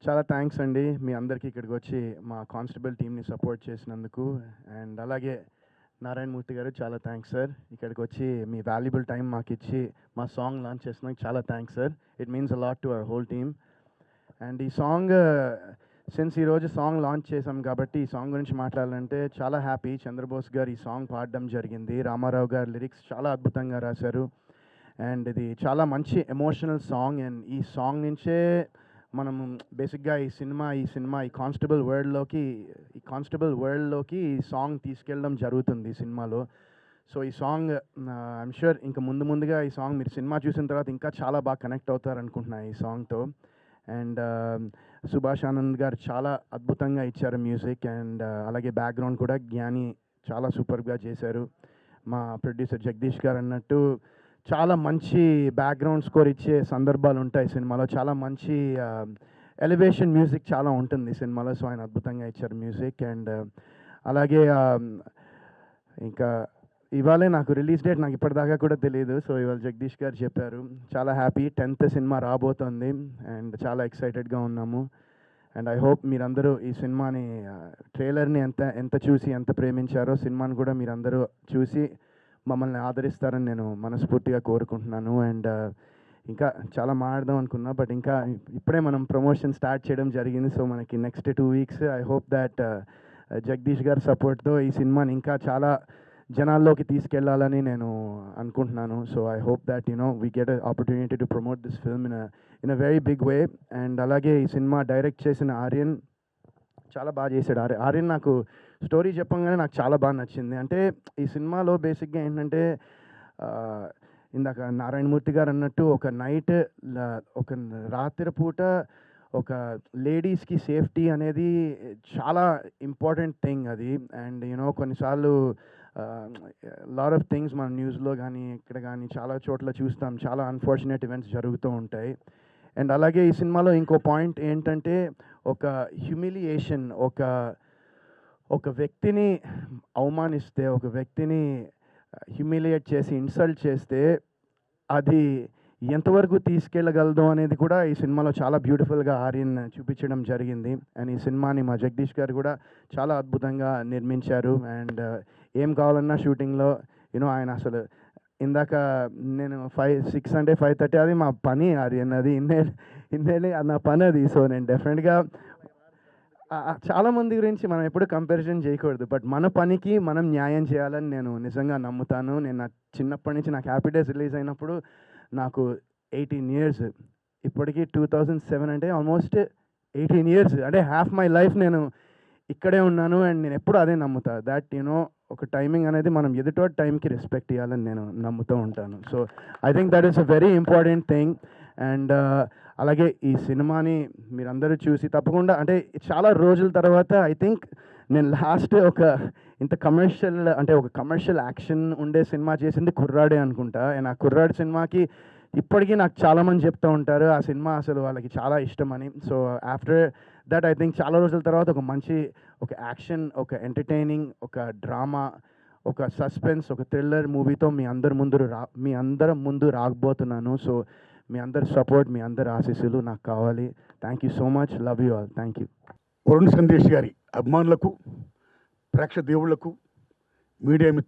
చాలా థ్యాంక్స్ అండి. మీ అందరికీ ఇక్కడికొచ్చి మా కానిస్టేబుల్ టీమ్‌ని సపోర్ట్ చేసినందుకు. అండ్ అలాగే నారాయణమూర్తి గారు చాలా థ్యాంక్స్ సార్. ఇక్కడికొచ్చి మీ వాల్యుబుల్ టైం మాకిచ్చి మా సాంగ్ లాంచ్ చేసినందుకు చాలా thanks sir. It means a lot to our whole team. And ఈ సాంగ్ సిన్స్ ఈరోజు సాంగ్ లాంచ్ చేసాం కాబట్టి ఈ సాంగ్ గురించి మాట్లాడాలంటే చాలా హ్యాపీ. చంద్రబోస్ గారు ఈ సాంగ్ పాడడం జరిగింది. రామారావు గారు లిరిక్స్ చాలా అద్భుతంగా రాశారు. అండ్ ఇది చాలా మంచి ఎమోషనల్ సాంగ్. అండ్ ఈ సాంగ్ నుంచే మనం బేసిక్గా ఈ కానిస్టేబుల్ వరల్డ్లోకి ఈ సాంగ్ తీసుకెళ్ళడం జరుగుతుంది ఈ సినిమాలో. సో ఈ సాంగ్ ఐఎమ్ షూర్ ఇంకా ముందుగా ఈ సాంగ్ మీరు సినిమా చూసిన తర్వాత ఇంకా చాలా బాగా కనెక్ట్ అవుతారు అనుకుంటున్నా ఈ సాంగ్తో. అండ్ సుభాష్ ఆనంద్ గారు చాలా అద్భుతంగా ఇచ్చారు మ్యూజిక్. అండ్ అలాగే బ్యాక్గ్రౌండ్ కూడా జ్ఞాని చాలా సూపర్గా చేశారు. మా ప్రొడ్యూసర్ జగదీష్ గారు అన్నట్టు చాలా మంచి బ్యాక్గ్రౌండ్ స్కోర్ ఇచ్చే సందర్భాలు ఉంటాయి సినిమాలో. చాలా మంచి ఎలివేషన్ మ్యూజిక్ చాలా ఉంటుంది సినిమాలో. సో ఆయన అద్భుతంగా ఇచ్చారు మ్యూజిక్. అండ్ అలాగే ఇంకా ఇవాళే నాకు రిలీజ్ డేట్ నాకు ఇప్పటిదాకా కూడా తెలియదు. సో ఇవాళ జగదీష్ గారు చెప్పారు. చాలా హ్యాపీ 10th సినిమా రాబోతుంది. అండ్ చాలా ఎక్సైటెడ్గా ఉన్నాము. అండ్ ఐ హోప్ మీరందరూ ఈ సినిమాని ట్రైలర్ని ఎంత చూసి ఎంత ప్రేమించారో సినిమాని కూడా మీరందరూ చూసి మమ్మల్ని ఆదరిస్తారని నేను మనస్ఫూర్తిగా కోరుకుంటున్నాను. అండ్ ఇంకా చాలా మాట్లాడదాం అనుకున్నా, బట్ ఇంకా ఇప్పుడే మనం ప్రమోషన్ స్టార్ట్ చేయడం జరిగింది. సో మనకి next 2 weeks I hope that Jagadish గారి సపోర్ట్తో ఈ సినిమాని ఇంకా చాలా జనాల్లోకి తీసుకెళ్లాలని నేను అనుకుంటున్నాను. So I hope that we get a opportunity to promote this film in a very big way. And అలాగే ఈ సినిమా డైరెక్ట్ చేసిన ఆర్యన్ చాలా బాగా చేశాడు. ఆర్యన్ నాకు స్టోరీ చెప్పంగానే నాకు చాలా బాగా నచ్చింది. అంటే ఈ సినిమాలో బేసిక్గా ఏంటంటే ఇందాక నారాయణమూర్తి గారు అన్నట్టు ఒక రాత్రి పూట ఒక లేడీస్కి సేఫ్టీ అనేది చాలా ఇంపార్టెంట్ థింగ్ అది. అండ్ కొన్నిసార్లు లాట్ ఆఫ్ థింగ్స్ మన న్యూస్లో కానీ ఇక్కడ కానీ చాలా చోట్ల చూస్తాం. చాలా అన్ఫార్చునేట్ ఈవెంట్స్ జరుగుతూ ఉంటాయి. అండ్ అలాగే ఈ సినిమాలో ఇంకో పాయింట్ ఏంటంటే ఒక హ్యూమిలియేషన్, ఒక వ్యక్తిని అవమానిస్తే, ఒక వ్యక్తిని హ్యూమిలియేట్ చేసి ఇన్సల్ట్ చేస్తే అది ఎంతవరకు తీసుకెళ్ళగలదు అనేది కూడా ఈ సినిమాలో చాలా బ్యూటిఫుల్గా ఆర్యన్ చూపించడం జరిగింది. అండ్ ఈ సినిమాని మా జగదీష్ గారు కూడా చాలా అద్భుతంగా నిర్మించారు. అండ్ ఏం కావాలన్నా షూటింగ్లో ఆయన అసలు ఇందాక నేను 6 అంటే 5:30 అది మా పని ఆర్యన్, అది ఇన్నేళ్ళి నా పని అది. సో నేను డెఫినెట్గా చాలామంది గురించి మనం ఎప్పుడు కంపారిజన్ చేయకూడదు, బట్ మన పనికి మనం న్యాయం చేయాలని నేను నిజంగా నమ్ముతాను. నేను చిన్నప్పటి నుంచి నాకు హ్యాపీ డేస్ రిలీజ్ అయినప్పుడు నాకు 18 years, ఇప్పటికీ 2007 అంటే ఆల్మోస్ట్ 18 years, అంటే హాఫ్ మై లైఫ్ నేను ఇక్కడే ఉన్నాను. అండ్ నేను ఎప్పుడు అదే నమ్ముతా దట్ ఒక టైమింగ్ అనేది మనం ఎదుటోటి టైంకి రెస్పెక్ట్ ఇవ్వాలని నేను నమ్ముతూ ఉంటాను. So I think that is a very important thing. And అలాగే ఈ సినిమాని మీరందరూ చూసి తప్పకుండా, అంటే చాలా రోజుల తర్వాత ఐ థింక్ నేను లాస్ట్ ఇంత కమర్షియల్ యాక్షన్ ఉండే సినిమా చేసింది కుర్రాడే అనుకుంటా. అండ్ ఆ కుర్రాడు సినిమాకి ఇప్పటికీ నాకు చాలామంది చెప్తూ ఉంటారు ఆ సినిమా అసలు వాళ్ళకి చాలా ఇష్టమని. So after that I think చాలా రోజుల తర్వాత ఒక యాక్షన్, ఒక ఎంటర్టైనింగ్, ఒక డ్రామా, ఒక సస్పెన్స్, ఒక థ్రిల్లర్ మూవీతో మీ అందరి ముందు రాకపోతున్నాను. సో మీ అందరి సపోర్ట్, మీ అందరి ఆశీస్సులు నాకు కావాలి. Thank you so much. Love you all. Thank you. Varun Sandesh గారి అభిమానులకు, ప్రేక్షక దేవుళ్లకు, మీడియా